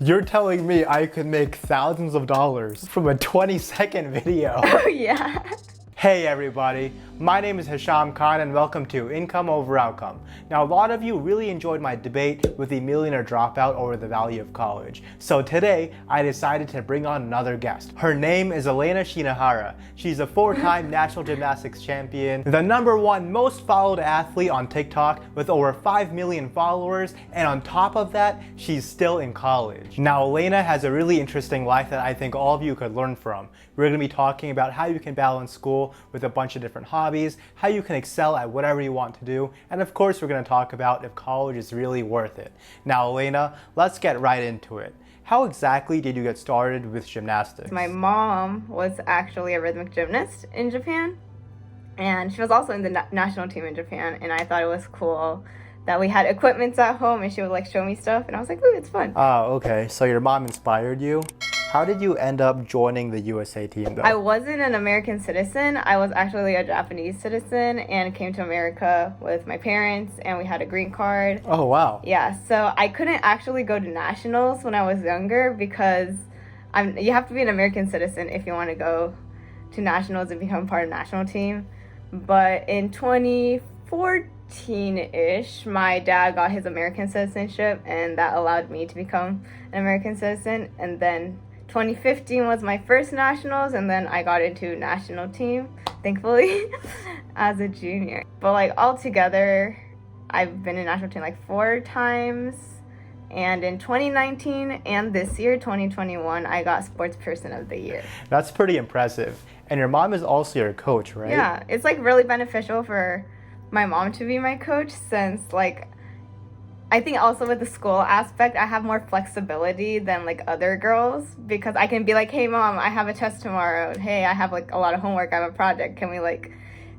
You're telling me I could make thousands of dollars from a 20-second video? Oh yeah. Hey everybody, my name is Hisham Khan and welcome to Income Over Outcome. Now a lot of you really enjoyed my debate with the millionaire dropout over the value of college. So today I decided to bring on another guest. Her name is Elena Shinahara. She's a 4-time national gymnastics champion, the #1 most followed athlete on TikTok with over 5 million followers, and on top of that, she's still in college. Now Elena has a really interesting life that I think all of you could learn from. We're going to be talking about how you can balance school with a bunch of different hobbies, how you can excel at whatever you want to do, and of course we're going to talk about if college is really worth it. Now Elena, let's get right into it. How exactly did you get started with gymnastics? My mom was actually a rhythmic gymnast in Japan, and she was also in the national team in Japan, and I thought it was cool that we had equipments at home and she would like show me stuff, and I was like, ooh, it's fun. Oh, okay. So your mom inspired you? How did you end up joining the USA team though? I wasn't an American citizen. I was actually a Japanese citizen and came to America with my parents, and we had a green card. Oh, wow. Yeah, so I couldn't actually go to nationals when I was younger because you have to be an American citizen if you want to go to nationals and become part of the national team. But in 2014-ish, my dad got his American citizenship, and that allowed me to become an American citizen. And then 2015 was my first nationals, and then I got into national team, thankfully, as a junior. But like altogether, I've been in national team like 4 times. And in 2019 and this year, 2021, I got Sports Person of the Year. That's pretty impressive. And your mom is also your coach, right? Yeah, it's like really beneficial for my mom to be my coach, since like I think also with the school aspect, I have more flexibility than like other girls, because I can be like, hey mom, I have a test tomorrow. Hey, I have like a lot of homework. I have a project. Can we like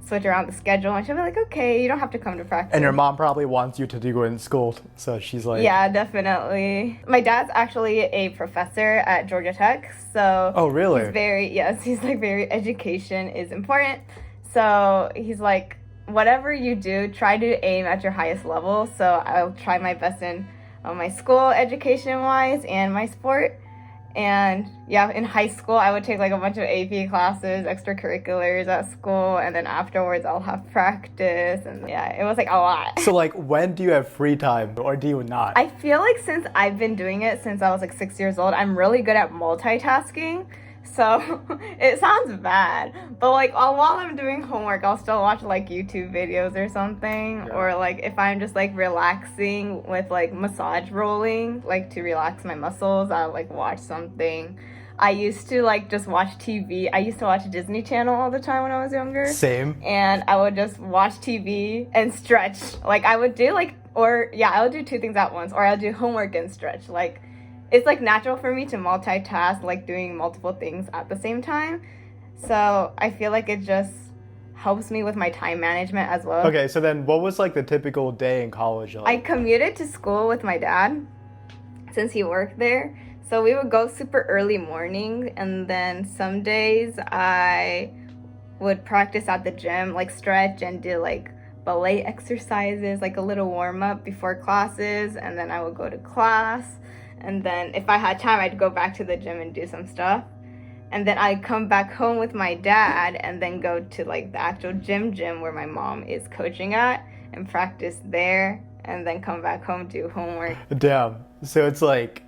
switch around the schedule? And she'll be like, okay, you don't have to come to practice. And your mom probably wants you to do good in school, so she's like... Yeah, definitely. My dad's actually a professor at Georgia Tech, so... Oh, really? He's like very, education is important. So he's like, whatever you do, try to aim at your highest level. So I'll try my best in my school education-wise and my sport. And yeah, in high school, I would take like a bunch of AP classes, extracurriculars at school, and then afterwards I'll have practice, and yeah, it was like a lot. So like, when do you have free time, or do you not? I feel like since I've been doing it since I was like 6 years old, I'm really good at multitasking. So it sounds bad, but like while I'm doing homework, I'll still watch like YouTube videos or something. Yeah. Or like if I'm just like relaxing with like massage rolling, like to relax my muscles, I'll like watch something. I used to like just watch TV. I used to watch Disney Channel all the time when I was younger. Same. And I would just watch TV and stretch. Like I would do I would do 2 things at once, or I'll do homework and stretch. Like it's like natural for me to multitask, like doing multiple things at the same time. So I feel like it just helps me with my time management as well. Okay, so then what was like the typical day in college like? I commuted to school with my dad since he worked there. So we would go super early morning, and then some days I would practice at the gym, like stretch and do like ballet exercises, like a little warm up before classes, and then I would go to class. And then if I had time, I'd go back to the gym and do some stuff. And then I'd come back home with my dad and then go to like the actual gym where my mom is coaching at and practice there, and then come back home, do homework. Damn. So it's like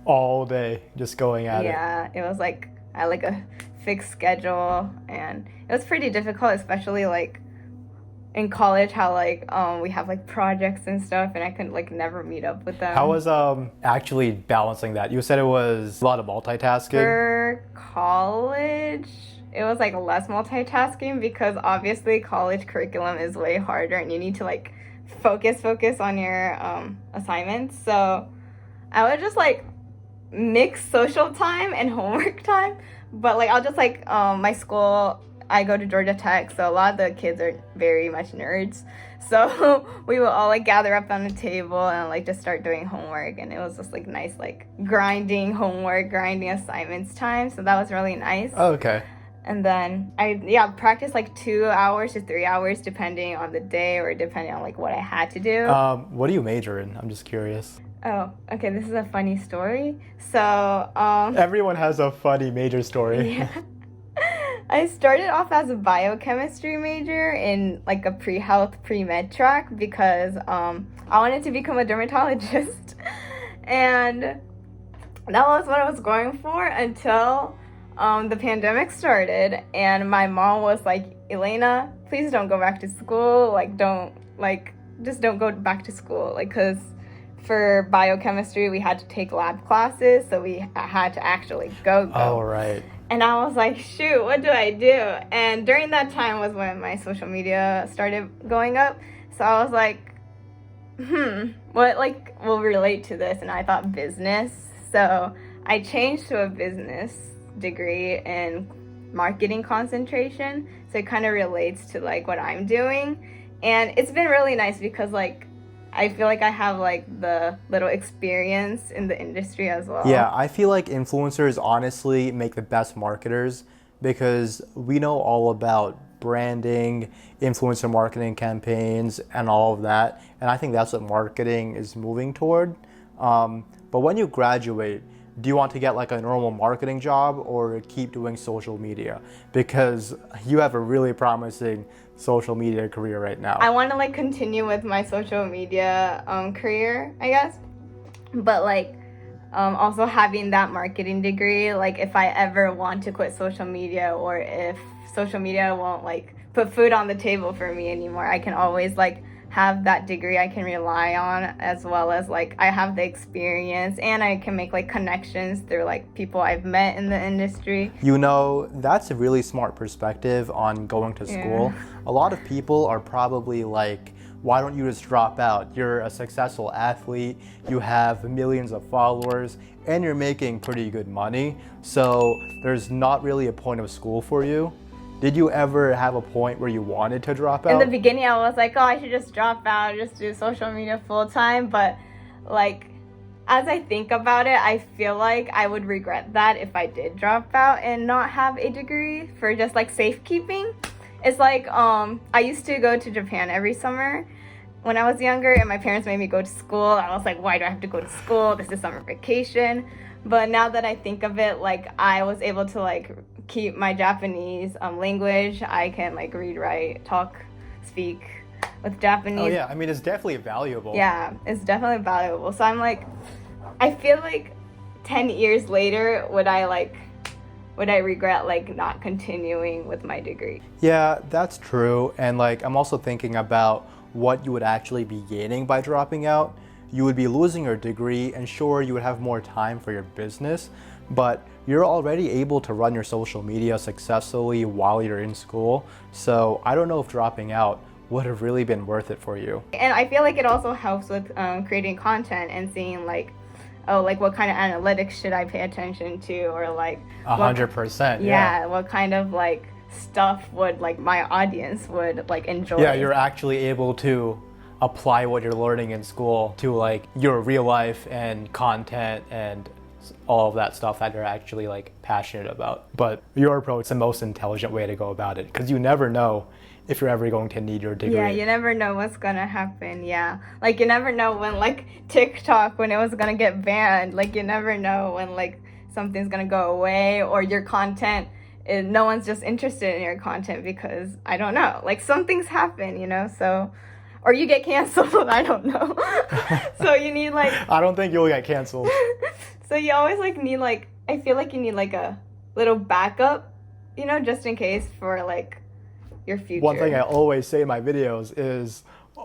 all day just going at it. Yeah, it was like I had like a fixed schedule, and it was pretty difficult, especially like in college, how like we have like projects and stuff, and I couldn't like never meet up with them. How was actually balancing that? You said it was a lot of multitasking. For college, it was like less multitasking, because obviously college curriculum is way harder and you need to like focus on your assignments. So I would just like mix social time and homework time. But like I'll just like my school, I go to Georgia Tech, so a lot of the kids are very much nerds. So we would all like gather up on the table and like just start doing homework, and it was just like nice like grinding assignments time. So that was really nice. Oh, okay. And then I practice like 2 hours to 3 hours depending on the day, or depending on like what I had to do. What do you major in? I'm just curious. Oh, okay, this is a funny story. So, Everyone has a funny major story. yeah. I started off as a biochemistry major in like a pre-health, pre-med track because I wanted to become a dermatologist. And that was what I was going for until the pandemic started and my mom was like, Elena, please don't go back to school. Just don't go back to school. Like, because for biochemistry, we had to take lab classes, so we had to actually go. Oh, right. And I was like, shoot, what do I do? And during that time was when my social media started going up. So I was like, what like will relate to this? And I thought business. So I changed to a business degree in marketing concentration. So it kind of relates to like what I'm doing. And it's been really nice because like I feel like I have like the little experience in the industry as well. Yeah, I feel like influencers honestly make the best marketers because we know all about branding, influencer marketing campaigns, and all of that. And I think that's what marketing is moving toward. But when you graduate, do you want to get like a normal marketing job or keep doing social media? Because you have a really promising social media career right now. I want to like continue with my social media career, I guess. But like also having that marketing degree, like if I ever want to quit social media or if social media won't like put food on the table for me anymore, I can always like have that degree I can rely on, as well as like I have the experience and I can make like connections through like people I've met in the industry. You know, that's a really smart perspective on going to school. Yeah. A lot of people are probably like, why don't you just drop out? You're a successful athlete, you have millions of followers, and you're making pretty good money, so there's not really a point of school for you. Did you ever have a point where you wanted to drop out? In the beginning, I was like, oh, I should just drop out, just do social media full time. But like, as I think about it, I feel like I would regret that if I did drop out and not have a degree for just like safekeeping. It's like, I used to go to Japan every summer when I was younger and my parents made me go to school. I was like, why do I have to go to school? This is summer vacation. But now that I think of it, like I was able to like keep my Japanese language. I can like read, write, talk, speak with Japanese. Oh yeah, I mean, it's definitely valuable. Yeah, it's definitely valuable. So I'm like, I feel like 10 years later, would I regret like not continuing with my degree? Yeah, that's true. And like, I'm also thinking about what you would actually be gaining by dropping out. You would be losing your degree, and sure, you would have more time for your business, but you're already able to run your social media successfully while you're in school. So I don't know if dropping out would have really been worth it for you. And I feel like it also helps with creating content and seeing like, oh, like what kind of analytics should I pay attention to, or like 100%. Yeah, what kind of like stuff would like my audience would like enjoy. Yeah, you're actually able to apply what you're learning in school to like your real life and content and all of that stuff that you're actually like passionate about. But your approach is the most intelligent way to go about it, because you never know if you're ever going to need your degree. Yeah, you never know what's gonna happen. Yeah, like you never know when like TikTok, when it was gonna get banned. Like you never know when like something's gonna go away, or your content no one's just interested in your content because I don't know, like some things happen, you know. So or you get canceled. I don't know. So you need like I don't think you'll get canceled. So you always like need like, I feel like you need like a little backup, you know, just in case for like your future. One thing I always say in my videos is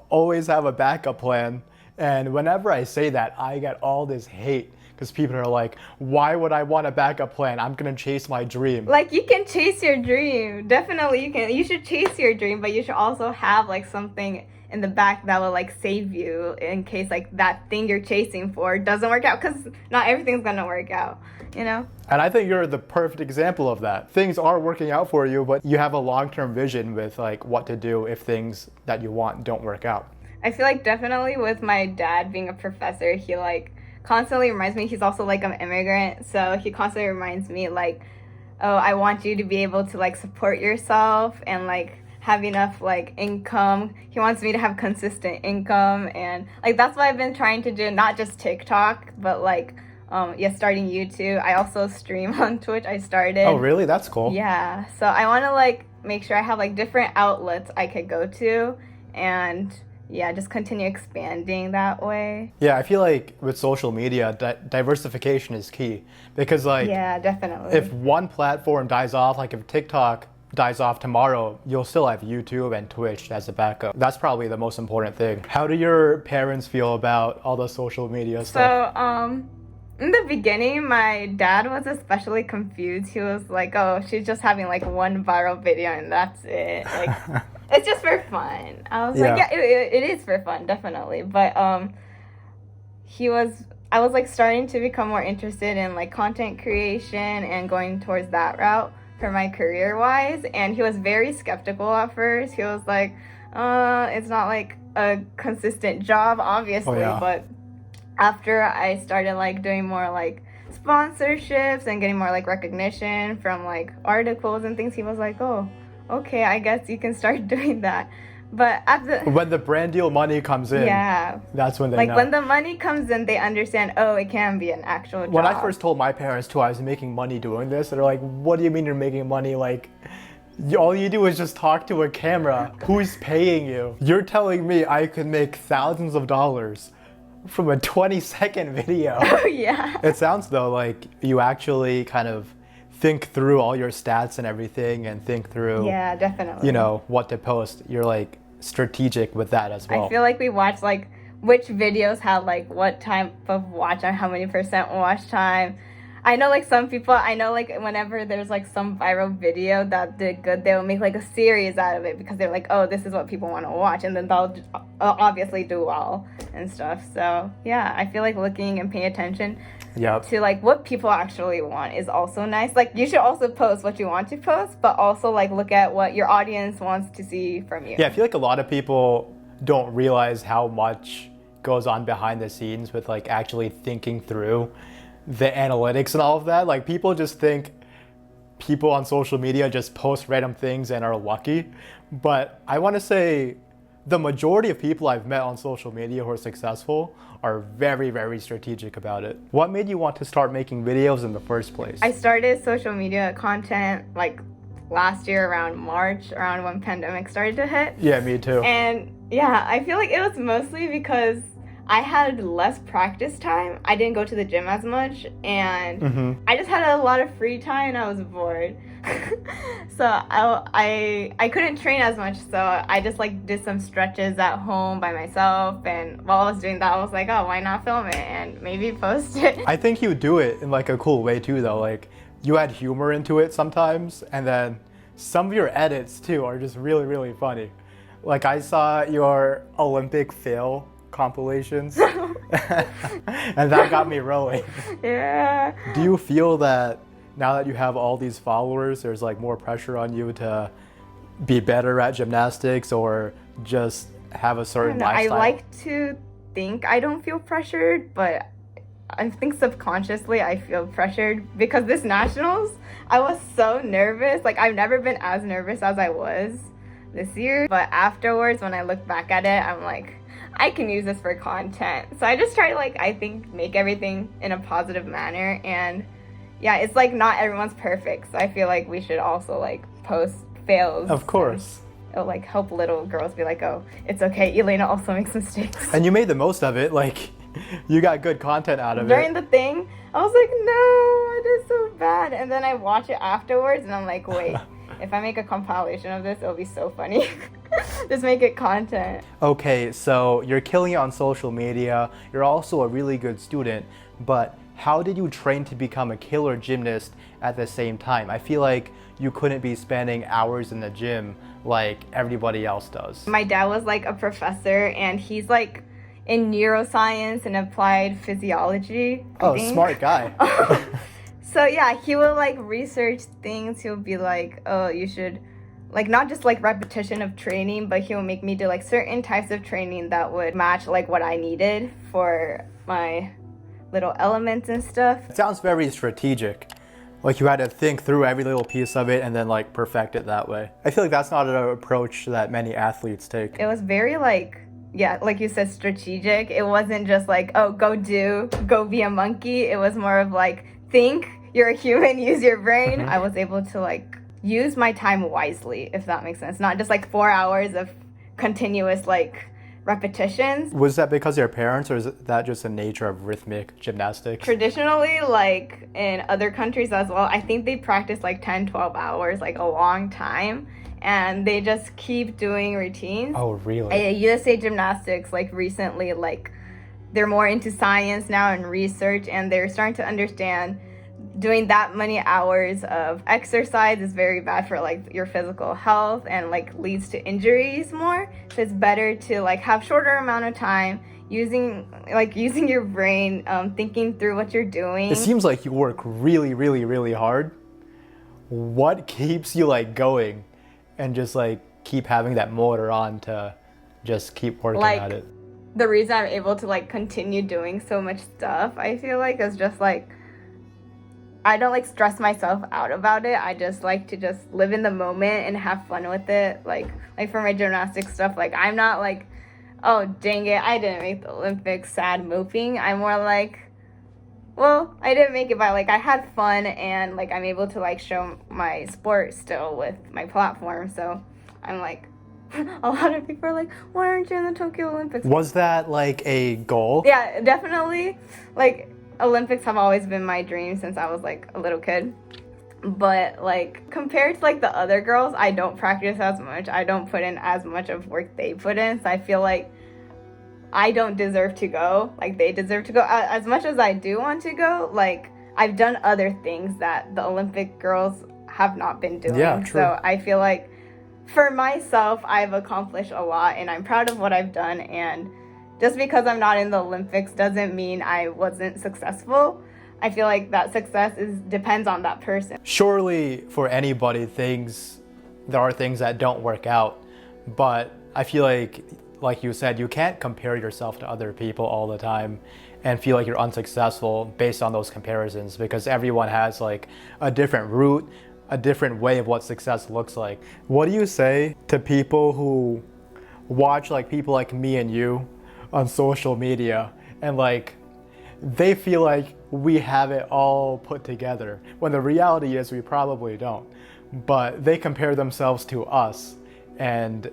always have a backup plan. And whenever I say that, I get all this hate because people are like, why would I want a backup plan? I'm gonna chase my dream. Like you can chase your dream. Definitely you can. You should chase your dream, but you should also have like something in the back that will like save you in case like that thing you're chasing for doesn't work out, because not everything's gonna work out, you know. And I think you're the perfect example of that. Things are working out for you, but you have a long-term vision with like what to do if things that you want don't work out. I feel like definitely with my dad being a professor, he like constantly reminds me, he's also like an immigrant, so he constantly reminds me like, oh, I want you to be able to like support yourself and like have enough like income. He wants me to have consistent income, and like that's what I've been trying to do, not just TikTok, but like starting YouTube. I also stream on Twitch. I started. Oh, really? That's cool. Yeah. So I want to like make sure I have like different outlets I could go to, and yeah, just continue expanding that way. Yeah, I feel like with social media, diversification is key because like yeah, definitely. If one platform dies off, like if TikTok dies off tomorrow, you'll still have YouTube and Twitch as a backup. That's probably the most important thing. How do your parents feel about all the social media stuff? So, in the beginning, my dad was especially confused. He was like, "Oh, she's just having like one viral video and that's it. Like, it's just for fun." I was like, "Yeah, it is for fun, definitely." But I was like starting to become more interested in like content creation and going towards that route for my career wise. And he was very skeptical at first. He was like, "It's not like a consistent job, obviously," but after I started like doing more like sponsorships and getting more like recognition from like articles and things, he was like, "Oh, okay, I guess you can start doing that." But when the brand deal money comes in, that's when they know. When the money comes in, they understand, oh, it can be an actual job. When I first told my parents too I was making money doing this, they're like, "What do you mean you're making money? Like, all you do is just talk to a camera. Who's paying you? You're telling me I could make thousands of dollars from a 20-second video." Oh, yeah. It sounds though like you actually kind of think through all your stats and everything and think through, yeah, definitely, you know, what to post. You're like strategic with that as well. I feel like we watch like which videos have like what type of watch time, how many percent watch time. I know like some people, I know like whenever there's like some viral video that did good, they'll make like a series out of it because they're like, oh, this is what people want to watch, and then they'll obviously do well and stuff. So yeah, I feel like looking and paying attention to like what people actually want is also nice. Like you should also post what you want to post, but also like look at what your audience wants to see from you. Yeah, I feel like a lot of people don't realize how much goes on behind the scenes with like actually thinking through the analytics and all of that. Like people just think people on social media just post random things and are lucky. But I want to say the majority of people I've met on social media who are successful are very, very strategic about it. What made you want to start making videos in the first place? I started social media content like last year around March, around when pandemic started to hit. Yeah, me too. And yeah, I feel like it was mostly because I had less practice time. I didn't go to the gym as much, and I just had a lot of free time and I was bored. So I couldn't train as much, so I just like did some stretches at home by myself, and while I was doing that I was like, oh, why not film it and maybe post it. I think you do it in like a cool way too though. Like you add humor into it sometimes, and then some of your edits too are just really, really funny. Like I saw your Olympic fail compilations and that got me rolling. Yeah. Do you feel that now that you have all these followers, there's like more pressure on you to be better at gymnastics or just have a certain lifestyle? I like to think I don't feel pressured, but I think subconsciously I feel pressured because this nationals, I was so nervous. Like I've never been as nervous as I was this year, but afterwards when I look back at it, I'm like, I can use this for content. So I just try to like, I think, make everything in a positive manner. And yeah, it's like not everyone's perfect. So I feel like we should also like post fails. Of course. It'll like help little girls be like, oh, it's okay. Elena also makes mistakes. And you made the most of it. Like you got good content out of it. During the thing, I was like, no, I did so bad. And then I watch it afterwards and I'm like, wait, if I make a compilation of this, it'll be so funny. Just make it content. Okay, so you're killing it on social media. You're also a really good student, but how did you train to become a killer gymnast at the same time? I feel like you couldn't be spending hours in the gym like everybody else does. My dad was like a professor and he's like in neuroscience and applied physiology. Oh, smart guy. So yeah, he will like research things. He'll be like, oh, you should like not just like repetition of training, but he'll make me do like certain types of training that would match like what I needed for my little elements and stuff. It sounds very strategic. Like you had to think through every little piece of it and then like perfect it that way. I feel like that's not an approach that many athletes take. It was very like, yeah, like you said, strategic. It wasn't just like, oh, go be a monkey. It was more of like, think, you're a human, use your brain. I was able to like use my time wisely, if that makes sense. Not just like 4 hours of continuous like repetitions. Was that because of your parents, or is that just the nature of rhythmic gymnastics? Traditionally, like in other countries as well, I think they practice like 10, 12 hours, like a long time. And they just keep doing routines. Oh, really? USA Gymnastics, like recently, like they're more into science now and research, and they're starting to understand doing that many hours of exercise is very bad for like your physical health and like leads to injuries more. So it's better to like have shorter amount of time using your brain, thinking through what you're doing. It seems like you work really, really, really hard. What keeps you like going and just like keep having that motor on to just keep working at it? The reason I'm able to like continue doing so much stuff, I feel like, is just like I don't like stress myself out about it. I just like to just live in the moment and have fun with it. Like for my gymnastics stuff, like I'm not like, oh dang it, I didn't make the Olympics, sad moping. I'm more like, well, I didn't make it, but like I had fun and like I'm able to like show my sport still with my platform. So I'm like, a lot of people are like, why aren't you in the Tokyo Olympics? Was that like a goal? Yeah, definitely. Like Olympics have always been my dream since I was like a little kid. But like compared to like the other girls, I don't practice as much. I don't put in as much of work they put in. So I feel like I don't deserve to go. Like they deserve to go. As much as I do want to go, like I've done other things that the Olympic girls have not been doing. Yeah, true. So I feel like for myself, I've accomplished a lot and I'm proud of what I've done. And just because I'm not in the Olympics doesn't mean I wasn't successful. I feel like that success depends on that person. Surely for anybody, there are things that don't work out, but I feel like you said, you can't compare yourself to other people all the time and feel like you're unsuccessful based on those comparisons, because everyone has like a different route, a different way of what success looks like. What do you say to people who watch like people like me and you on social media and like they feel like we have it all put together when the reality is we probably don't, but they compare themselves to us and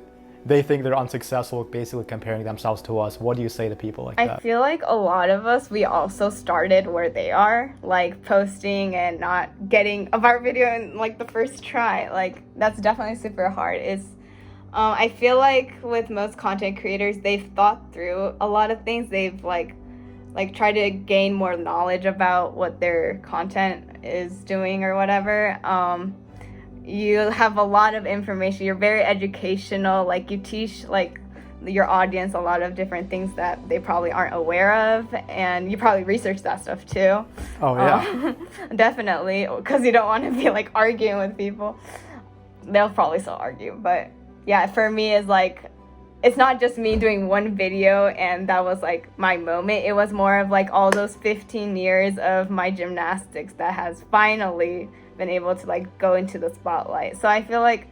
they think they're unsuccessful basically comparing themselves to us? What do you say to people like that? I feel like a lot of us, we also started where they are, like posting and not getting a viral video in like the first try. Like that's definitely super hard. I feel like with most content creators, they've thought through a lot of things. They've like tried to gain more knowledge about what their content is doing or whatever. You have a lot of information. You're very educational. Like you teach like your audience a lot of different things that they probably aren't aware of, and you probably research that stuff too. Oh yeah, definitely, because you don't want to be like arguing with people. They'll probably still argue, but yeah, for me it's like it's not just me doing one video and that was like my moment. It was more of like all those 15 years of my gymnastics that has finally been able to like go into the spotlight. So I feel like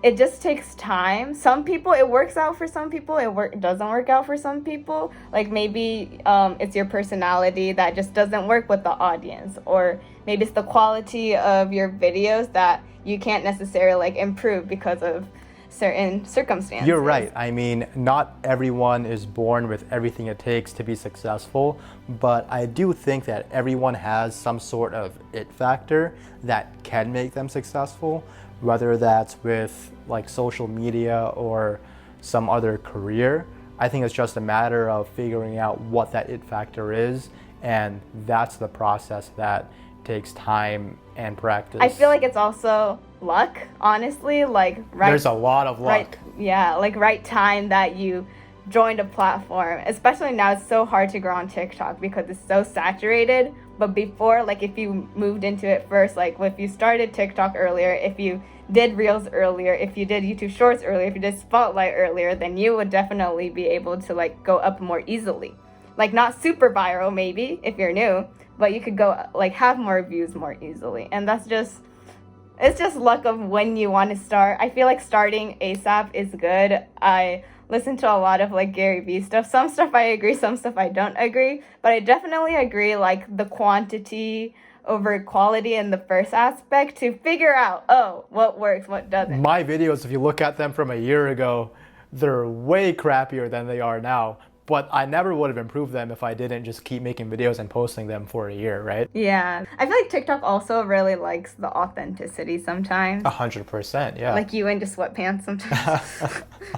it just takes time. Some people it works out for some people, doesn't work out for some people. Like maybe it's your personality that just doesn't work with the audience, or maybe it's the quality of your videos that you can't necessarily like improve because of certain circumstances. You're right. I mean, not everyone is born with everything it takes to be successful, but I do think that everyone has some sort of it factor that can make them successful, whether that's with like social media or some other career. I think it's just a matter of figuring out what that it factor is, and that's the process that takes time and practice. I feel like it's also luck, honestly. Like there's a lot of luck. Right time that you joined a platform. Especially now, it's so hard to grow on TikTok because it's so saturated. But before, like if you moved into it first, like if you started TikTok earlier, if you did Reels earlier, if you did YouTube Shorts earlier, if you did Spotlight earlier, then you would definitely be able to like go up more easily. Like not super viral maybe if you're new, but you could go like have more views more easily. And it's just luck of when you want to start. I feel like starting ASAP is good. I listen to a lot of like Gary Vee stuff. Some stuff I agree, some stuff I don't agree, but I definitely agree like the quantity over quality in the first aspect to figure out, oh, what works, what doesn't. My videos, if you look at them from a year ago, they're way crappier than they are now. But I never would have improved them if I didn't just keep making videos and posting them for a year, right? Yeah. I feel like TikTok also really likes the authenticity sometimes. 100%, yeah. Like you into sweatpants sometimes.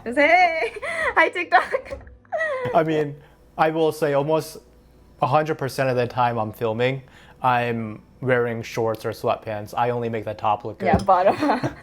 Just, hey, hi TikTok. I mean, I will say almost 100% of the time I'm filming, I'm wearing shorts or sweatpants. I only make the top look good. Yeah, bottom.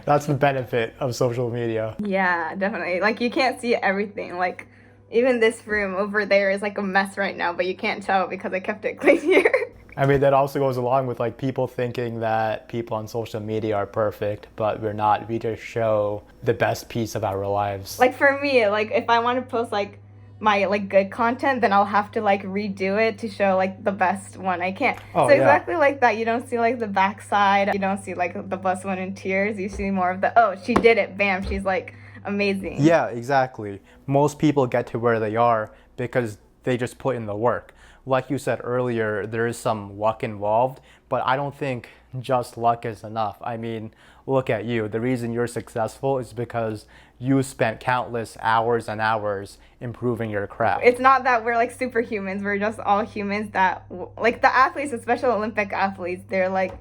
That's the benefit of social media. Yeah, definitely. Like you can't see everything. Like even this room over there is like a mess right now, but you can't tell because I kept it clean here. I mean, that also goes along with like people thinking that people on social media are perfect, but we're not. We just show the best piece of our lives. Like for me, like if I want to post like my like good content, then I'll have to like redo it to show like the best one I can. Oh, so yeah. exactly like that. You don't see like the backside. You don't see like the best one in tears. You see more of the, oh, she did it. Bam, she's like amazing. Yeah, exactly. Most people get to where they are because they just put in the work. Like you said earlier, there is some luck involved, but I don't think just luck is enough. I mean, look at you. The reason you're successful is because you spent countless hours and hours improving your craft. It's not that we're like superhumans. We're just all humans that, like the athletes, especially Olympic athletes, they're like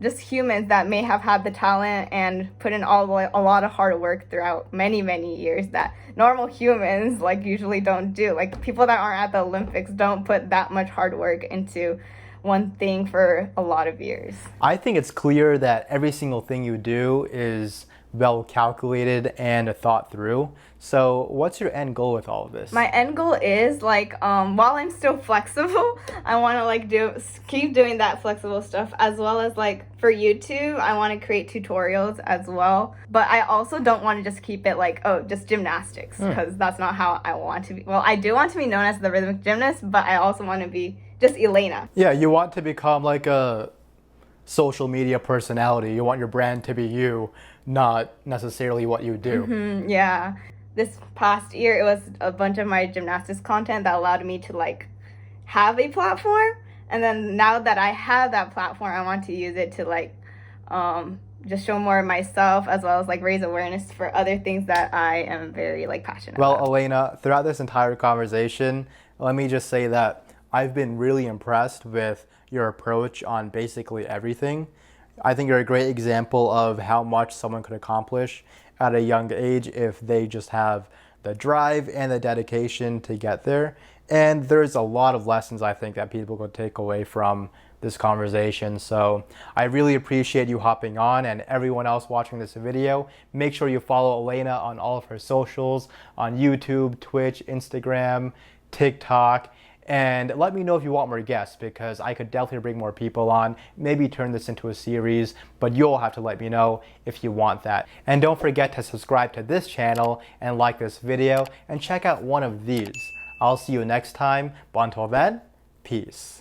just humans that may have had the talent and put in a lot of hard work throughout many years that normal humans like usually don't do. Like people that aren't at the Olympics don't put that much hard work into one thing for a lot of years. I think it's clear that every single thing you do is well calculated and thought through. So what's your end goal with all of this? My end goal is like while I'm still flexible, I want to like keep doing that flexible stuff, as well as like for YouTube I want to create tutorials as well. But I also don't want to just keep it like, oh, just gymnastics, because that's not how I want to be. Well, I do want to be known as the rhythmic gymnast, but I also want to be just Elena. Yeah, you want to become like a social media personality. You want your brand to be you, not necessarily what you do. Yeah. This past year, it was a bunch of my gymnastics content that allowed me to like have a platform. And then now that I have that platform, I want to use it to like just show more of myself, as well as like raise awareness for other things that I am very like passionate Well, about. Elena, throughout this entire conversation, let me just say that I've been really impressed with your approach on basically everything. I think you're a great example of how much someone could accomplish at a young age if they just have the drive and the dedication to get there. And there's a lot of lessons I think that people could take away from this conversation. So I really appreciate you hopping on, and everyone else watching this video, make sure you follow Elena on all of her socials on YouTube, Twitch, Instagram, TikTok. And let me know if you want more guests, because I could definitely bring more people on, maybe turn this into a series, but you'll have to let me know if you want that. And don't forget to subscribe to this channel and like this video and check out one of these. I'll see you next time, but until then, peace.